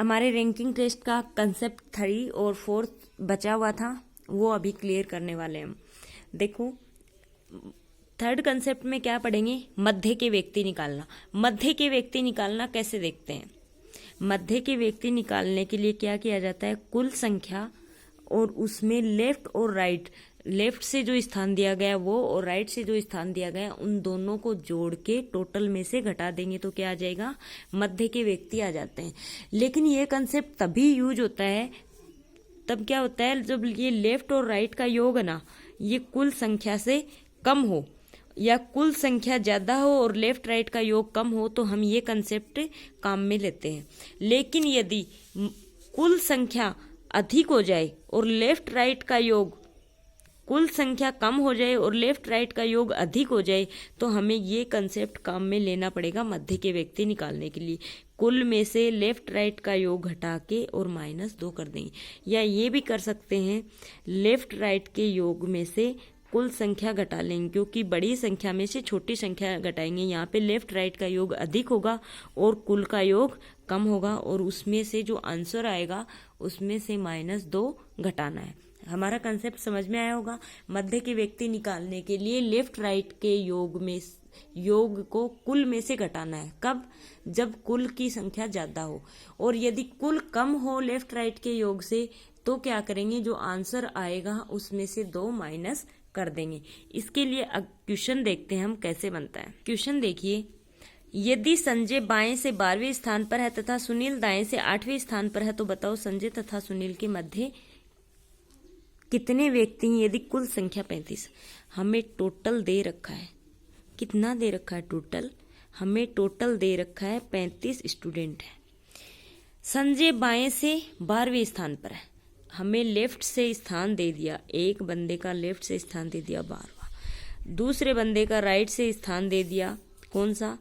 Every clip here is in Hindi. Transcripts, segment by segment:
हमारे रैंकिंग टेस्ट का कंसेप्ट 3 और 4 बचा हुआ था, वो अभी क्लियर करने वाले हैं हम। देखो, थर्ड कंसेप्ट में क्या पढ़ेंगे, मध्य के व्यक्ति निकालना। मध्य के व्यक्ति निकालना कैसे देखते हैं। मध्य के व्यक्ति निकालने के लिए क्या किया जाता है, कुल संख्या और उसमें लेफ्ट और राइट, लेफ्ट से जो स्थान दिया गया वो और राइट से जो स्थान दिया गया उन दोनों को जोड़ के टोटल में से घटा देंगे तो क्या आ जाएगा, मध्य के व्यक्ति आ जाते हैं। लेकिन ये कंसेप्ट तभी यूज होता है, तब क्या होता है, जब ये लेफ्ट और राइट का योग है ना, ये कुल संख्या से कम हो या कुल संख्या ज्यादा हो और लेफ्ट राइट का योग कम हो तो हम ये कंसेप्ट काम में लेते हैं। लेकिन यदि कुल संख्या अधिक हो जाए और लेफ्ट राइट का योग, कुल संख्या कम हो जाए और लेफ्ट राइट का योग अधिक हो जाए तो हमें ये कंसेप्ट काम में लेना पड़ेगा मध्य के व्यक्ति निकालने के लिए। कुल में से लेफ्ट राइट का योग घटा के और -2 कर देंगे, या ये भी कर सकते हैं लेफ्ट राइट के योग में से कुल संख्या घटा लेंगे, क्योंकि बड़ी संख्या में से छोटी संख्या घटाएंगे। यहाँ पे लेफ्ट राइट का योग अधिक होगा और कुल का योग कम होगा और उसमें से जो आंसर आएगा उसमें से -2 घटाना है। हमारा कंसेप्ट समझ में आया होगा। मध्य के व्यक्ति निकालने के लिए लेफ्ट राइट के योग को कुल में से घटाना है। कब, जब कुल की संख्या ज्यादा हो, और यदि कुल कम हो लेफ्ट राइट के योग से तो क्या करेंगे, जो आंसर आएगा उसमें से 2 माइनस कर देंगे। इसके लिए क्वेश्चन देखते हैं हम कैसे बनता है। क्वेश्चन देखिए, यदि संजय बाएं से 12वें स्थान पर है तथा सुनील दाएं से 8वें स्थान पर है तो बताओ संजय तथा सुनील के मध्य कितने व्यक्ति हैं यदि कुल संख्या 35। हमें टोटल दे रखा है, कितना दे रखा है टोटल, हमें टोटल दे रखा है 35 स्टूडेंट है। संजय बाएं से 12वें स्थान पर है, हमें लेफ्ट से स्थान दे दिया, एक बंदे का लेफ्ट से स्थान दे दिया 12वां, दूसरे बंदे का राइट से स्थान दे दिया कौन सा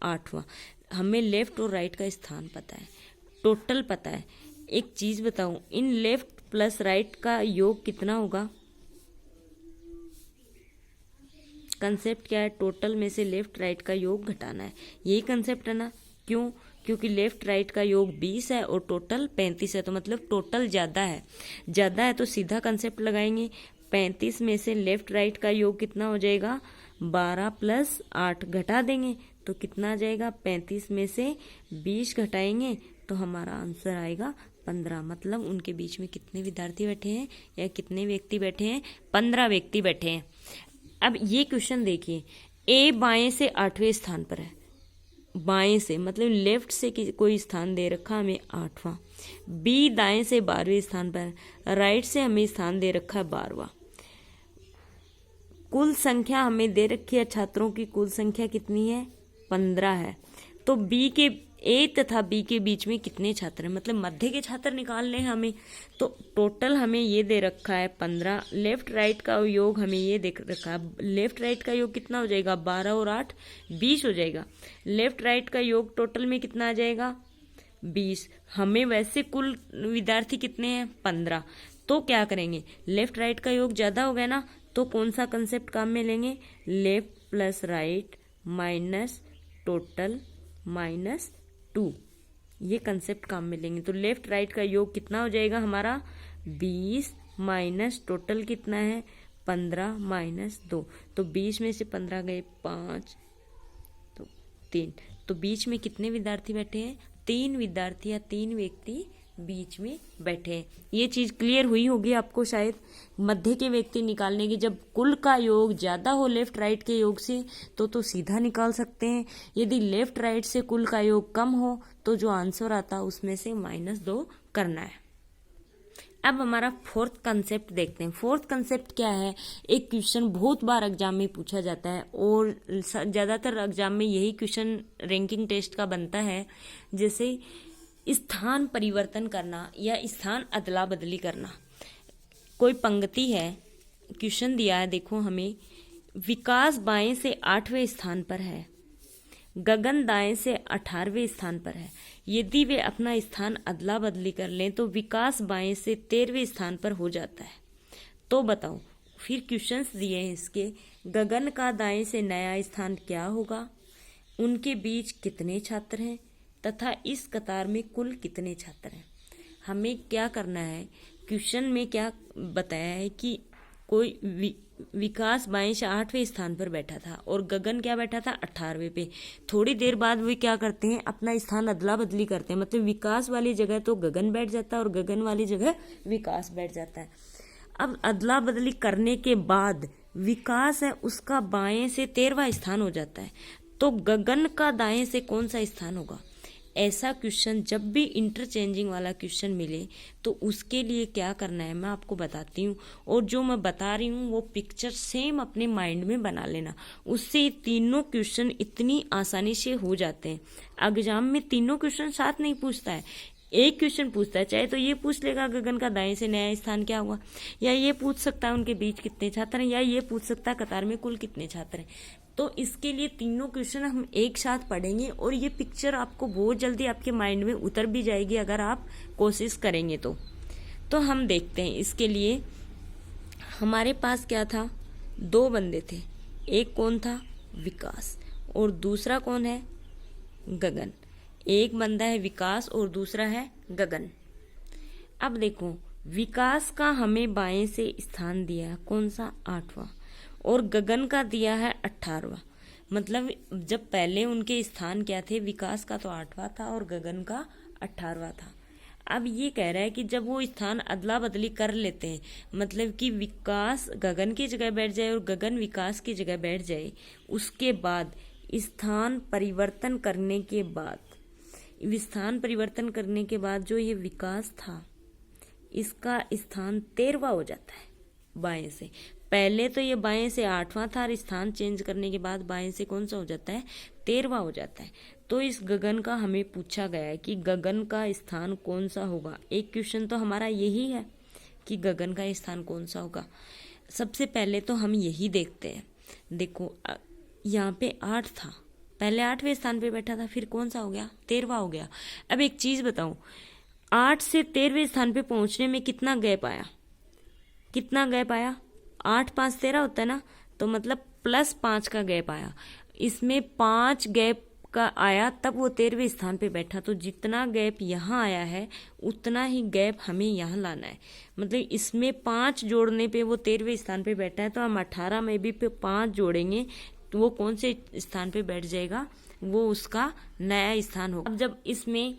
8वां। हमें लेफ्ट और राइट का स्थान पता है, टोटल पता है। एक चीज बताऊं, इन लेफ्ट प्लस राइट का योग कितना होगा, कंसेप्ट क्या है, टोटल में से लेफ्ट राइट का योग घटाना है, यही कंसेप्ट है ना। क्यों, क्योंकि लेफ्ट राइट का योग 20 है और टोटल 35 है, तो मतलब टोटल ज्यादा है तो सीधा कंसेप्ट लगाएंगे। 35 में से लेफ्ट राइट का योग कितना हो जाएगा, 12 + 8 घटा देंगे तो कितना आ जाएगा, 35 में से 20 घटाएंगे तो हमारा आंसर आएगा 15। मतलब उनके बीच में कितने विद्यार्थी बैठे हैं या कितने व्यक्ति बैठे हैं, 15 व्यक्ति बैठे हैं। अब ये क्वेश्चन देखिए, ए बाएं से 8वें स्थान पर है, बाएं से मतलब लेफ्ट से कोई स्थान दे रखा हमें 8वां, बी दाएं से 12वें स्थान पर, राइट से हमें स्थान दे रखा है 12वां। कुल संख्या हमें दे रखी है, छात्रों की कुल संख्या कितनी है, 15 है। तो बी के ए तथा बी के बीच में कितने छात्र हैं, मतलब मध्य के छात्र निकालने हैं हमें। तो टोटल हमें ये दे रखा है 15, लेफ्ट राइट का योग हमें ये दे रखा है, लेफ्ट राइट का योग कितना हो जाएगा, 12 और 8 20 हो जाएगा। लेफ्ट राइट का योग टोटल में कितना आ जाएगा, 20। हमें वैसे कुल विद्यार्थी कितने हैं, 15। तो क्या करेंगे, लेफ्ट राइट का योग ज्यादा हो गया ना, तो कौन सा कंसेप्ट काम में लेंगे, left plus right minus total -2, ये कंसेप्ट काम में लेंगे। तो लेफ्ट राइट का योग कितना हो जाएगा हमारा, 20 माइनस टोटल कितना है 15 -2, तो 20 में से 15 गए 5 तो 3, तो बीच में कितने विद्यार्थी बैठे हैं, 3 विद्यार्थी या 3 व्यक्ति बीच में बैठे हैं। ये चीज क्लियर हुई होगी आपको शायद। मध्य के व्यक्ति निकालने की, जब कुल का योग ज्यादा हो लेफ्ट राइट के योग से तो सीधा निकाल सकते हैं। यदि लेफ्ट राइट से कुल का योग कम हो तो जो आंसर आता उसमें से -2 करना है। अब हमारा फोर्थ कंसेप्ट देखते हैं। फोर्थ कंसेप्ट क्या है, एक क्वेश्चन बहुत बार एग्जाम में पूछा जाता है और ज्यादातर एग्जाम में यही क्वेश्चन रैंकिंग टेस्ट का बनता है, जैसे स्थान परिवर्तन करना या स्थान अदला बदली करना। कोई पंक्ति है, क्वेश्चन दिया है, देखो हमें, विकास बाएं से 8वें स्थान पर है, गगन दाएं से 18वें स्थान पर है। यदि वे अपना स्थान अदला बदली कर लें तो विकास बाएं से 13वें स्थान पर हो जाता है। तो बताओ, फिर क्वेश्चंस दिए हैं इसके, गगन का दाएं से नया स्थान क्या होगा, उनके बीच कितने छात्र हैं, तथा इस कतार में कुल कितने छात्र हैं। हमें क्या करना है, क्वेश्चन में क्या बताया है कि कोई विकास बाएं से 8वें स्थान पर बैठा था और गगन क्या बैठा था 18वें पे। थोड़ी देर बाद वे क्या करते हैं, अपना स्थान अदला बदली करते हैं, मतलब विकास वाली जगह तो गगन बैठ जाता है और गगन वाली जगह विकास बैठ जाता है। अब अदला बदली करने के बाद विकास है उसका बाएं से 13वां स्थान हो जाता है, तो गगन का दाएं से कौन सा स्थान होगा। ऐसा क्वेश्चन जब भी इंटरचेंजिंग वाला क्वेश्चन मिले तो उसके लिए क्या करना है मैं आपको बताती हूँ, और जो मैं बता रही हूँ वो पिक्चर सेम अपने माइंड में बना लेना, उससे तीनों क्वेश्चन इतनी आसानी से हो जाते हैं। एग्जाम में तीनों क्वेश्चन साथ नहीं पूछता है, एक क्वेश्चन पूछता है, चाहे तो ये पूछ लेगा गगन का दाएं से नया स्थान क्या हुआ, या ये पूछ सकता है उनके बीच कितने छात्र हैं, या ये पूछ सकता है कतार में कुल कितने छात्र हैं। तो इसके लिए तीनों क्वेश्चन हम एक साथ पढ़ेंगे और ये पिक्चर आपको बहुत जल्दी आपके माइंड में उतर भी जाएगी अगर आप कोशिश करेंगे तो हम देखते हैं। इसके लिए हमारे पास क्या था, दो बंदे थे, एक कौन था विकास और दूसरा कौन है गगन। एक बंदा है विकास और दूसरा है गगन। अब देखो विकास का हमें बाएं से स्थान दिया है कौन सा 8वां और गगन का दिया है 18वां। मतलब जब पहले उनके स्थान क्या थे, विकास का तो 8वां था और गगन का 18वां था। अब ये कह रहा है कि जब वो स्थान अदला बदली कर लेते हैं, मतलब कि विकास गगन की जगह बैठ जाए और गगन विकास की जगह बैठ जाए, उसके बाद स्थान परिवर्तन करने के बाद जो ये विकास था इसका स्थान 13वां हो जाता है बाएं से। पहले तो ये बाएं से 8वां था और स्थान चेंज करने के बाद बाएं से कौन सा हो जाता है 13वां हो जाता है। तो इस गगन का हमें पूछा गया है कि गगन का स्थान कौन सा होगा। एक क्वेश्चन तो हमारा यही है कि गगन का स्थान कौन सा होगा। सबसे पहले तो हम यही देखते हैं। देखो यहाँ पे 8 था, पहले 8वें स्थान पे बैठा था, फिर कौन सा हो गया 13वां हो गया। अब एक चीज बताऊं, 8 से 13वें स्थान पे पहुंचने में कितना गैप आया, 8 5 13 होता है ना, तो मतलब +5 का गैप आया। इसमें 5 गैप का आया तब वो 13वें स्थान पे बैठा। तो जितना गैप यहाँ आया है उतना ही गैप हमें यहाँ लाना है। मतलब इसमें 5 जोड़ने पे वो 13वें स्थान पे बैठा है, तो हम 18 में भी 5 जोड़ेंगे तो वो कौन से स्थान पे बैठ जाएगा, वो उसका नया स्थान होगा। अब जब इसमें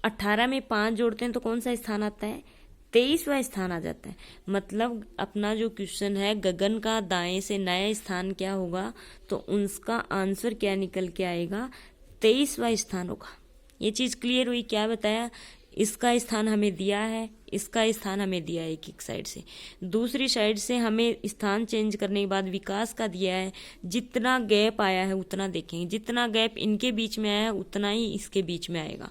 18 में 5 जोड़ते हैं तो कौन सा स्थान आता है 23वां स्थान आ जाता है। मतलब अपना जो क्वेश्चन है गगन का दाएं से नया स्थान क्या होगा, तो उसका आंसर क्या निकल के आएगा 23वां स्थान होगा। ये चीज क्लियर हुई। क्या बताया, इसका स्थान हमें दिया है, इसका स्थान हमें दिया है एक साइड से, दूसरी साइड से हमें स्थान चेंज करने के बाद विकास का दिया है। जितना गैप आया है उतना देखेंगे, जितना गैप इनके बीच में आया है उतना ही इसके बीच में आएगा।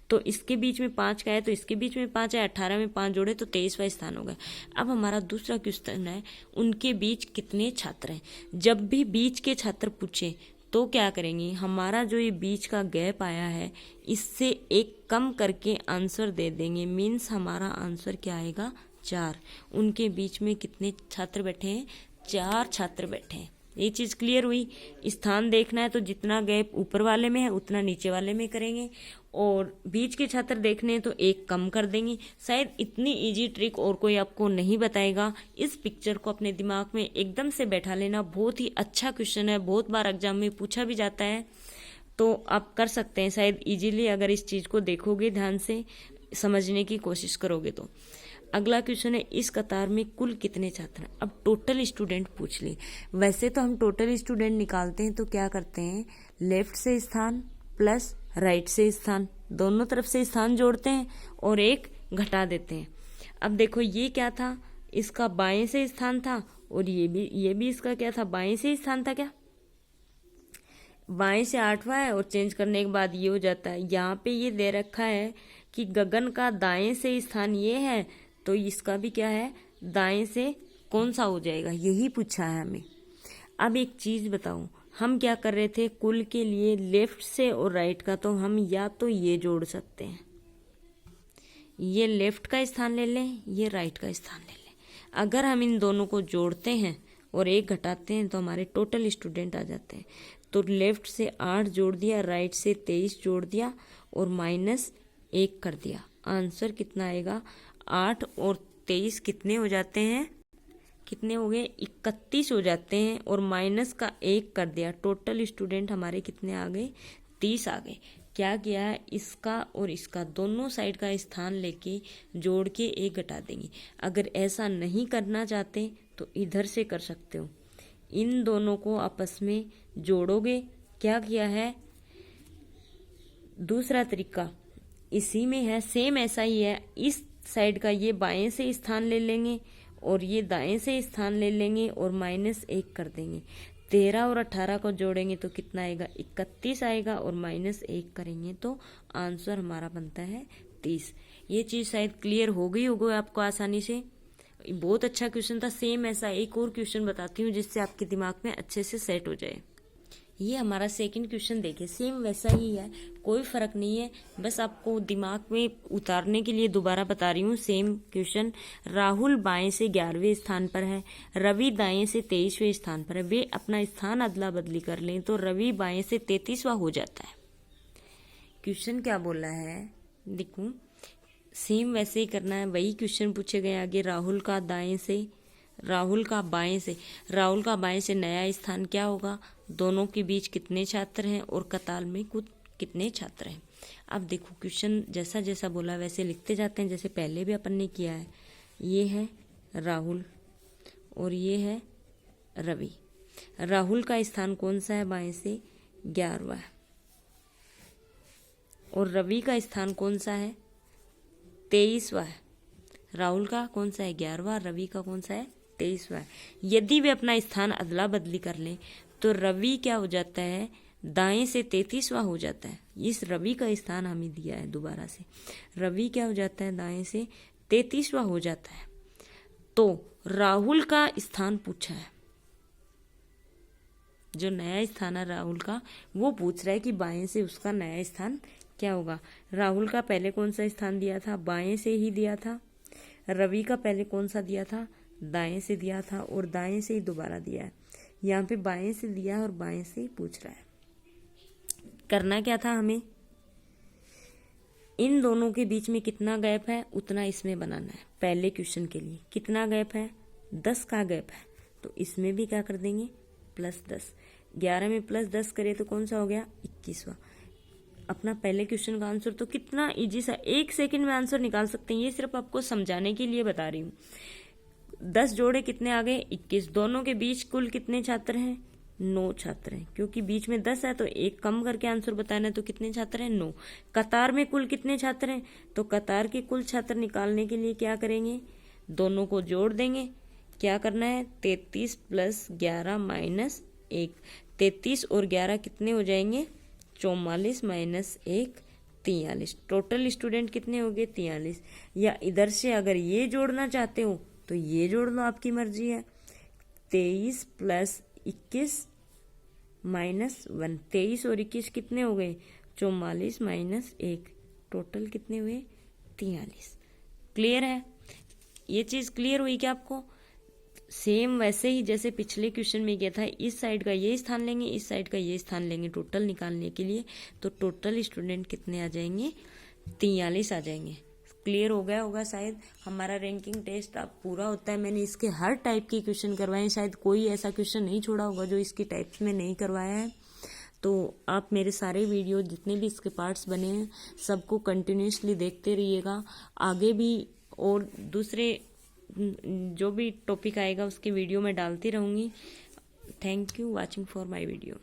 तो इसके बीच में 5 का है तो इसके बीच में 5 है, 18 में 5 जोड़े तो 23वां स्थान होगा। अब हमारा दूसरा क्वेश्चन है उनके बीच कितने छात्र हैं। जब भी बीच के छात्र पूछे तो क्या करेंगे, हमारा जो ये बीच का गैप आया है इससे एक कम करके आंसर दे देंगे। मीन्स हमारा आंसर क्या आएगा 4। उनके बीच में कितने छात्र बैठे हैं 4 छात्र बैठे हैं। ये चीज क्लियर हुई। स्थान देखना है तो जितना गैप ऊपर वाले में है उतना नीचे वाले में करेंगे, और बीच के छात्र देखने हैं तो एक कम कर देंगे। शायद इतनी इजी ट्रिक और कोई आपको नहीं बताएगा। इस पिक्चर को अपने दिमाग में एकदम से बैठा लेना। बहुत ही अच्छा क्वेश्चन है, बहुत बार एग्जाम में पूछा भी जाता है, तो आप कर सकते हैं शायद इजीली अगर इस चीज को देखोगे, ध्यान से समझने की कोशिश करोगे तो। अगला क्वेश्चन है इस कतार में कुल कितने छात्र हैं। अब टोटल स्टूडेंट पूछ लिए। वैसे तो हम टोटल स्टूडेंट निकालते हैं तो क्या करते हैं, लेफ्ट से स्थान प्लस राइट से स्थान, दोनों तरफ से स्थान जोड़ते हैं और एक घटा देते हैं। अब देखो ये क्या था, इसका बाएं से स्थान था, और ये भी इसका क्या था, बाएं से स्थान था। क्या बाएं से 8वां है और चेंज करने के बाद ये हो जाता है। यहाँ पे ये दे रखा है कि गगन का दाएं से स्थान ये है, तो इसका भी क्या है दाएं से कौन सा हो जाएगा, यही पूछा है हमें। अब एक चीज बताओ, हम क्या कर रहे थे, कुल के लिए लेफ्ट से और राइट का तो हम या तो ये जोड़ सकते हैं, ये लेफ्ट का स्थान ले लें, ये राइट का स्थान ले लें। अगर हम इन दोनों को जोड़ते हैं और एक घटाते हैं तो हमारे टोटल स्टूडेंट आ जाते हैं। तो लेफ्ट से 8 जोड़ दिया, राइट से 23 जोड़ दिया और -1 कर दिया। आंसर कितना आएगा? 8 और 23 कितने हो जाते हैं? कितने हो गए? 31 हो जाते हैं और माइनस का 1 कर दिया। टोटल स्टूडेंट हमारे कितने आ गए? 30 आ गए। क्या किया है? इसका और इसका दोनों साइड का स्थान लेके जोड़ के 1 घटा देंगे। अगर ऐसा नहीं करना चाहते तो इधर से कर सकते हो, इन दोनों को आपस में जोड़ोगे। क्या किया है? दूसरा तरीका इसी में है, सेम ऐसा ही है। इस साइड का ये बाएं से स्थान ले लेंगे और ये दाएं से स्थान ले लेंगे और -1 कर देंगे। 13 और 18 को जोड़ेंगे तो कितना आएगा? 31 आएगा और -1 करेंगे तो आंसर हमारा बनता है 30। ये चीज शायद क्लियर हो गई होगी आपको आसानी से। बहुत अच्छा क्वेश्चन था। सेम ऐसा एक और क्वेश्चन बताती हूँ जिससे आपके दिमाग में अच्छे से सेट हो जाए। ये हमारा सेकंड क्वेश्चन देखिए, सेम वैसा ही है, कोई फर्क नहीं है, बस आपको दिमाग में उतारने के लिए दोबारा बता रही हूँ। सेम क्वेश्चन, राहुल बाएं से 11वें स्थान पर है, रवि दाएं से 23वें स्थान पर है। वे अपना स्थान अदला बदली कर लें तो रवि बाएं से 33वां हो जाता है। क्वेश्चन क्या बोला है देखो, सेम वैसे ही करना है। वही क्वेश्चन पूछे गए आगे, राहुल का बाएं से नया स्थान क्या होगा, दोनों के बीच कितने छात्र हैं और कतार में कुल कितने छात्र हैं। अब देखो क्वेश्चन जैसा जैसा बोला वैसे लिखते जाते हैं, जैसे पहले भी अपन ने किया है। ये है राहुल और ये है रवि। राहुल का स्थान कौन सा है? बाएं से 11वां है। और रवि का स्थान कौन सा है? 23वां है। राहुल का कौन सा है? 11वां। रवि का कौन सा है? 23वां है। यदि वे अपना स्थान अदला बदली कर लें तो रवि क्या हो जाता है? दाएं से 33वां हो जाता है। इस रवि का स्थान हमें दिया है दोबारा से, रवि क्या हो जाता है? दाएं से 33वां हो जाता है। तो राहुल का स्थान पूछा है, जो नया स्थान है राहुल का, वो पूछ रहा है कि बाएं से उसका नया स्थान क्या होगा। राहुल का पहले कौन सा स्थान दिया था? बाएं से ही दिया था। रवि का पहले कौन सा दिया था? दाएं से दिया था और दाएं से ही दोबारा दिया है। यहाँ पे बाएं से दिया और बाएं से ही पूछ रहा है। करना क्या था हमें? इन दोनों के बीच में कितना गैप है उतना इसमें बनाना है। पहले क्वेश्चन के लिए कितना गैप है? 10 का गैप है, तो इसमें भी क्या कर देंगे? +10। 11 में +10 करे तो कौन सा हो गया? 21वां। अपना पहले क्वेश्चन का आंसर तो कितना इजी सा, 1 सेकंड में आंसर निकाल सकते हैं। ये सिर्फ आपको समझाने के लिए बता रही हूँ। 10 जोड़े कितने आ गए? 21। दोनों के बीच कुल कितने छात्र हैं? 9 छात्र हैं। क्योंकि बीच में 10 है तो 1 कम करके आंसर बताना है, तो कितने छात्र हैं? 9। कतार में कुल कितने छात्र हैं? तो कतार के कुल छात्र निकालने के लिए क्या करेंगे? दोनों को जोड़ देंगे। क्या करना है? 33 + 11 - 1। 33 और 11 कितने हो जाएंगे? 44 - 1 43। टोटल स्टूडेंट कितने हो गए? 43। या इधर से अगर ये जोड़ना चाहते हो तो ये जोड़ लो, आपकी मर्जी है। 23 + 21 - 1। 23 और 21 कितने हो गए? 44 - 1। टोटल कितने हुए? 43। क्लियर है? ये चीज क्लियर हुई क्या आपको? सेम वैसे ही जैसे पिछले क्वेश्चन में किया था, इस साइड का ये स्थान लेंगे, इस साइड का ये स्थान लेंगे टोटल निकालने के लिए। तो टोटल स्टूडेंट कितने आ जाएंगे? 43 आ जाएंगे। क्लियर हो गया होगा शायद। हमारा रैंकिंग टेस्ट अब पूरा होता है। मैंने इसके हर टाइप के क्वेश्चन करवाए, शायद कोई ऐसा क्वेश्चन नहीं छोड़ा होगा जो इसके टाइप्स में नहीं करवाया है। तो आप मेरे सारे वीडियो जितने भी इसके पार्ट्स बने हैं सबको कंटिन्यूसली देखते रहिएगा। आगे भी और दूसरे जो भी टॉपिक आएगा उसकी वीडियो मैं डालती रहूँगी। Thank you watching for my video.